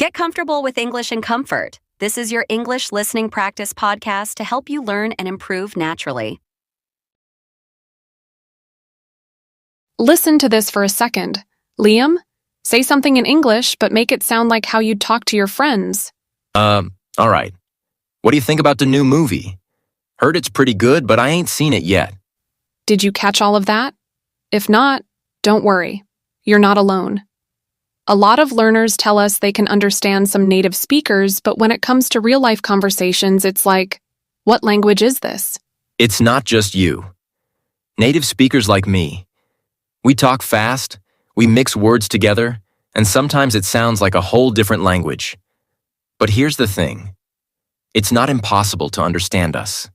Get comfortable with English in comfort. This is your English listening practice podcast to help you learn and improve naturally. Listen to this for a second. Liam, say something in English, but make it sound like how you'd talk to your friends. All right. What do you think about the new movie? Heard it's pretty good, but I ain't seen it yet. Did you catch all of that? If not, don't worry. You're not alone. A lot of learners tell us they can understand some native speakers, but when it comes to real-life conversations, it's like, what language is this? It's not just you. Native speakers like me. We talk fast, we mix words together, and sometimes it sounds like a whole different language. But here's the thing. It's not impossible to understand us.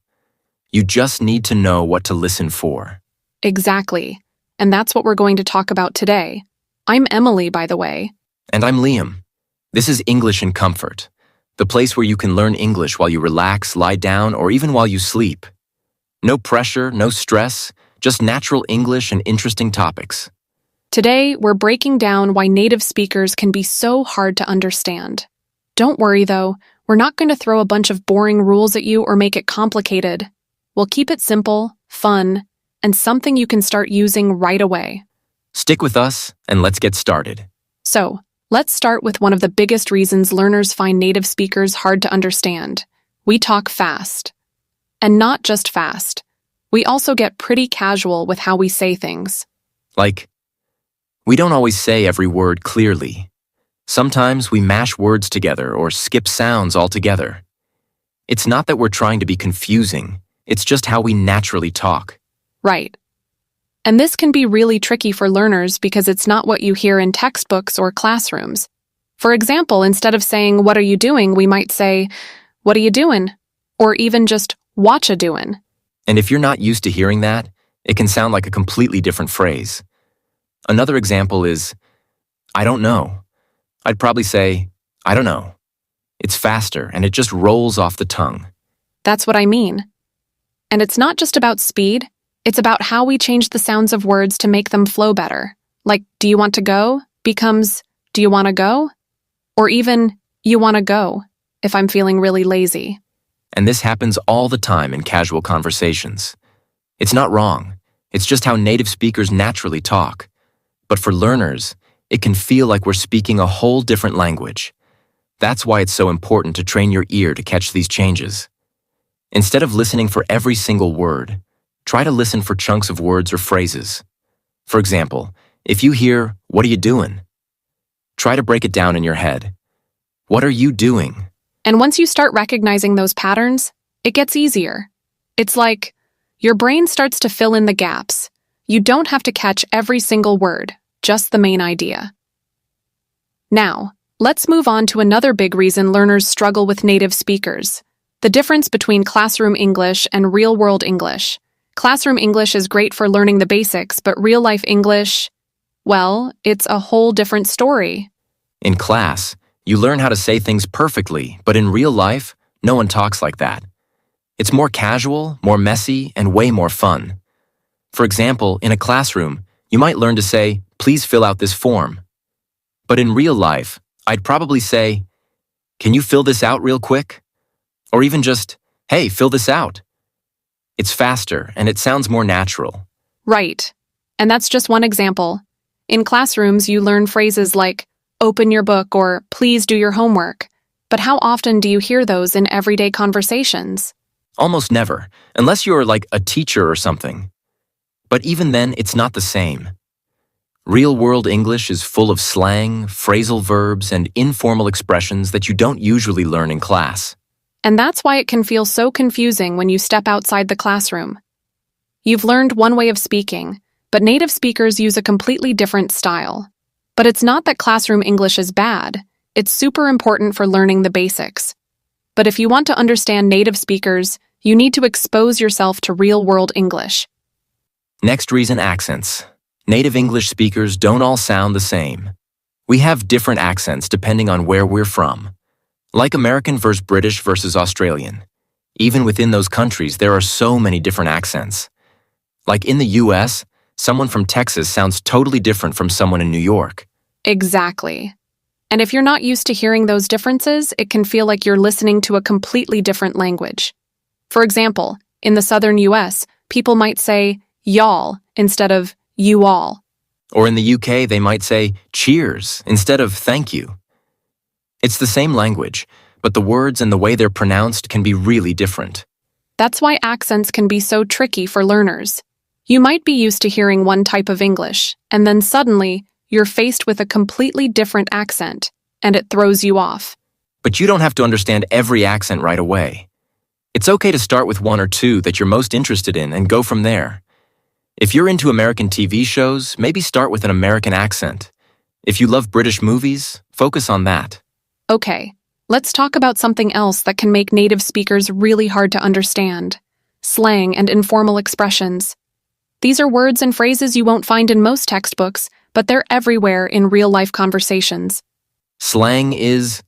You just need to know what to listen for. Exactly. And that's what we're going to talk about today. I'm Emily, by the way. And I'm Liam. This is English in Comfort, the place where you can learn English while you relax, lie down, or even while you sleep. No pressure, no stress, just natural English and interesting topics. Today, we're breaking down why native speakers can be so hard to understand. Don't worry, though. We're not going to throw a bunch of boring rules at you or make it complicated. We'll keep it simple, fun, and something you can start using right away. Stick with us, and let's get started. So, let's start with one of the biggest reasons learners find native speakers hard to understand. We talk fast. And not just fast. We also get pretty casual with how we say things. Like, we don't always say every word clearly. Sometimes we mash words together or skip sounds altogether. It's not that we're trying to be confusing, it's just how we naturally talk. Right. And this can be really tricky for learners because it's not what you hear in textbooks or classrooms. For example, instead of saying, "What are you doing?" we might say, "What are you doing?" Or even just, "Watcha doing?" And if you're not used to hearing that, it can sound like a completely different phrase. Another example is, "I don't know." I'd probably say, "I don't know." It's faster and it just rolls off the tongue. That's what I mean. And it's not just about speed. It's about how we change the sounds of words to make them flow better. Like, "Do you want to go?" becomes, "Do you want to go?" Or even, "You want to go," if I'm feeling really lazy. And this happens all the time in casual conversations. It's not wrong. It's just how native speakers naturally talk. But for learners, it can feel like we're speaking a whole different language. That's why it's so important to train your ear to catch these changes. Instead of listening for every single word, try to listen for chunks of words or phrases. For example, if you hear, "What are you doing?" try to break it down in your head. What are you doing? And once you start recognizing those patterns, it gets easier. It's like your brain starts to fill in the gaps. You don't have to catch every single word, just the main idea. Now, let's move on to another big reason learners struggle with native speakers: the difference between classroom English and real-world English. Classroom English is great for learning the basics, but real-life English, well, it's a whole different story. In class, you learn how to say things perfectly, but in real life, no one talks like that. It's more casual, more messy, and way more fun. For example, in a classroom, you might learn to say, "Please fill out this form." But in real life, I'd probably say, "Can you fill this out real quick?" Or even just, "Hey, fill this out." It's faster and it sounds more natural. Right. And that's just one example. In classrooms, you learn phrases like, "Open your book," or "Please do your homework." But how often do you hear those in everyday conversations? Almost never, unless you're like a teacher or something. But even then, it's not the same. Real-world English is full of slang, phrasal verbs, and informal expressions that you don't usually learn in class. And that's why it can feel so confusing when you step outside the classroom. You've learned one way of speaking, but native speakers use a completely different style. But it's not that classroom English is bad. It's super important for learning the basics. But if you want to understand native speakers, you need to expose yourself to real-world English. Next reason, accents. Native English speakers don't all sound the same. We have different accents depending on where we're from. Like American versus British versus Australian. Even within those countries, there are so many different accents. Like in the US, someone from Texas sounds totally different from someone in New York. Exactly. And if you're not used to hearing those differences, it can feel like you're listening to a completely different language. For example, in the southern US, people might say y'all instead of you all. Or in the UK, they might say cheers instead of thank you. It's the same language, but the words and the way they're pronounced can be really different. That's why accents can be so tricky for learners. You might be used to hearing one type of English, and then suddenly, you're faced with a completely different accent, and it throws you off. But you don't have to understand every accent right away. It's okay to start with one or two that you're most interested in and go from there. If you're into American TV shows, maybe start with an American accent. If you love British movies, focus on that. Okay, let's talk about something else that can make native speakers really hard to understand: slang and informal expressions. These are words and phrases you won't find in most textbooks, but they're everywhere in real-life conversations. Slang is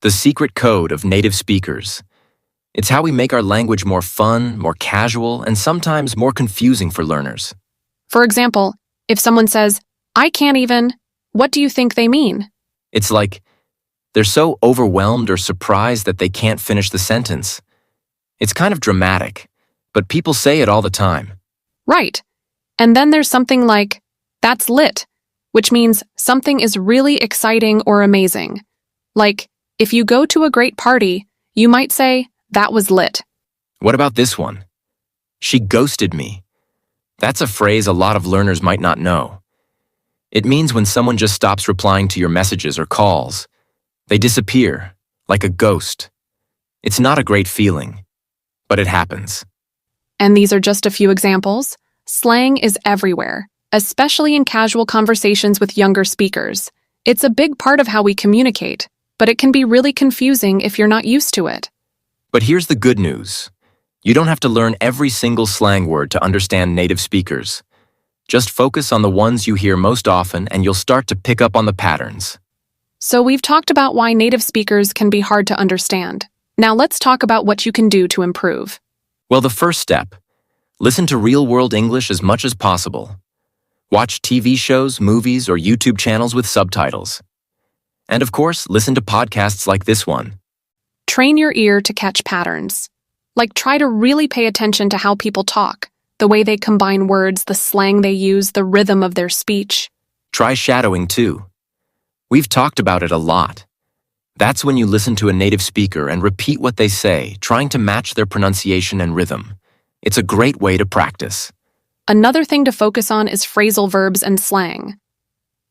the secret code of native speakers. It's how we make our language more fun, more casual, and sometimes more confusing for learners. For example, if someone says, "I can't even," what do you think they mean? It's like they're so overwhelmed or surprised that they can't finish the sentence. It's kind of dramatic, but people say it all the time. Right. And then there's something like, "That's lit," which means something is really exciting or amazing. Like, if you go to a great party, you might say, "That was lit." What about this one? She ghosted me. That's a phrase a lot of learners might not know. It means when someone just stops replying to your messages or calls. They disappear, like a ghost. It's not a great feeling, but it happens. And these are just a few examples. Slang is everywhere, especially in casual conversations with younger speakers. It's a big part of how we communicate, but it can be really confusing if you're not used to it. But here's the good news. You don't have to learn every single slang word to understand native speakers. Just focus on the ones you hear most often and you'll start to pick up on the patterns. So we've talked about why native speakers can be hard to understand. Now let's talk about what you can do to improve. Well, the first step, listen to real-world English as much as possible. Watch TV shows, movies, or YouTube channels with subtitles. And of course, listen to podcasts like this one. Train your ear to catch patterns. Like, try to really pay attention to how people talk, the way they combine words, the slang they use, the rhythm of their speech. Try shadowing too. We've talked about it a lot. That's when you listen to a native speaker and repeat what they say, trying to match their pronunciation and rhythm. It's a great way to practice. Another thing to focus on is phrasal verbs and slang.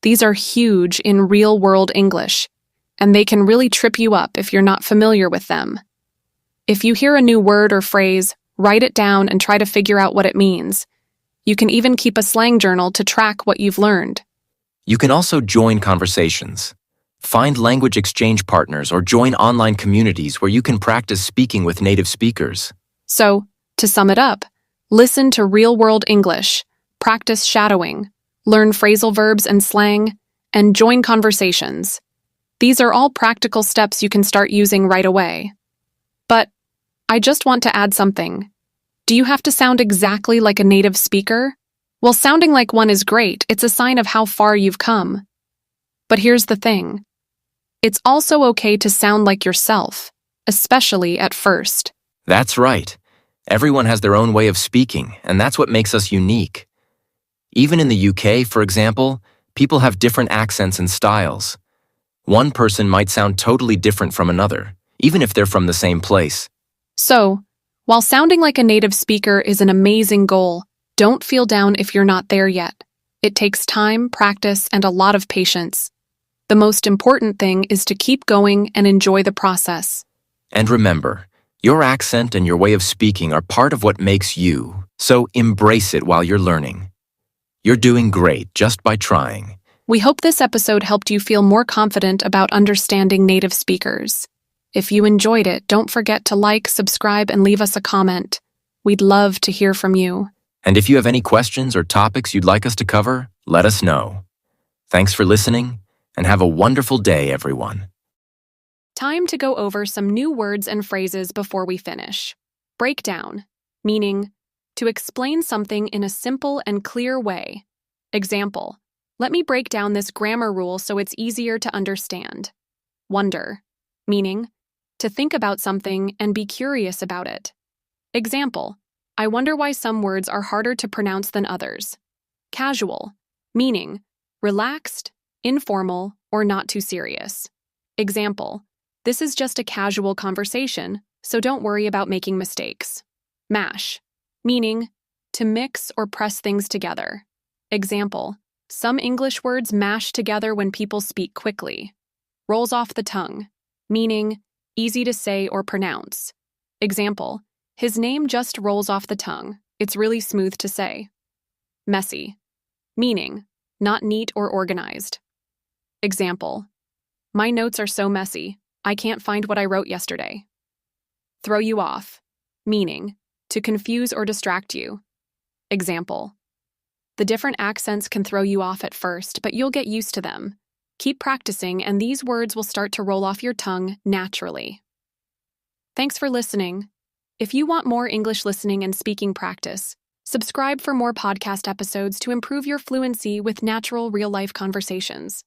These are huge in real-world English, and they can really trip you up if you're not familiar with them. If you hear a new word or phrase, write it down and try to figure out what it means. You can even keep a slang journal to track what you've learned. You can also join conversations. Find language exchange partners or join online communities where you can practice speaking with native speakers. So, to sum it up, listen to real-world English, practice shadowing, learn phrasal verbs and slang, and join conversations. These are all practical steps you can start using right away. But I just want to add something. Do you have to sound exactly like a native speaker? Well, sounding like one is great. It's a sign of how far you've come. But here's the thing. It's also okay to sound like yourself, especially at first. That's right. Everyone has their own way of speaking, and that's what makes us unique. Even in the UK, for example, people have different accents and styles. One person might sound totally different from another, even if they're from the same place. So, while sounding like a native speaker is an amazing goal, don't feel down if you're not there yet. It takes time, practice, and a lot of patience. The most important thing is to keep going and enjoy the process. And remember, your accent and your way of speaking are part of what makes you, so embrace it while you're learning. You're doing great just by trying. We hope this episode helped you feel more confident about understanding native speakers. If you enjoyed it, don't forget to like, subscribe, and leave us a comment. We'd love to hear from you. And if you have any questions or topics you'd like us to cover, let us know. Thanks for listening, and have a wonderful day, everyone. Time to go over some new words and phrases before we finish. Breakdown, meaning to explain something in a simple and clear way. Example, Let me break down this grammar rule so it's easier to understand. Wonder, meaning to think about something and be curious about it. Example, I wonder why some words are harder to pronounce than others. Casual, meaning relaxed, informal, or not too serious. Example, this is just a casual conversation, so don't worry about making mistakes. Mash, meaning to mix or press things together. Example, some English words mash together when people speak quickly. Rolls off the tongue, meaning easy to say or pronounce. Example, his name just rolls off the tongue. It's really smooth to say. Messy, meaning not neat or organized. Example, my notes are so messy, I can't find what I wrote yesterday. Throw you off, meaning to confuse or distract you. Example, the different accents can throw you off at first, but you'll get used to them. Keep practicing, and these words will start to roll off your tongue naturally. Thanks for listening. If you want more English listening and speaking practice, subscribe for more podcast episodes to improve your fluency with natural real-life conversations.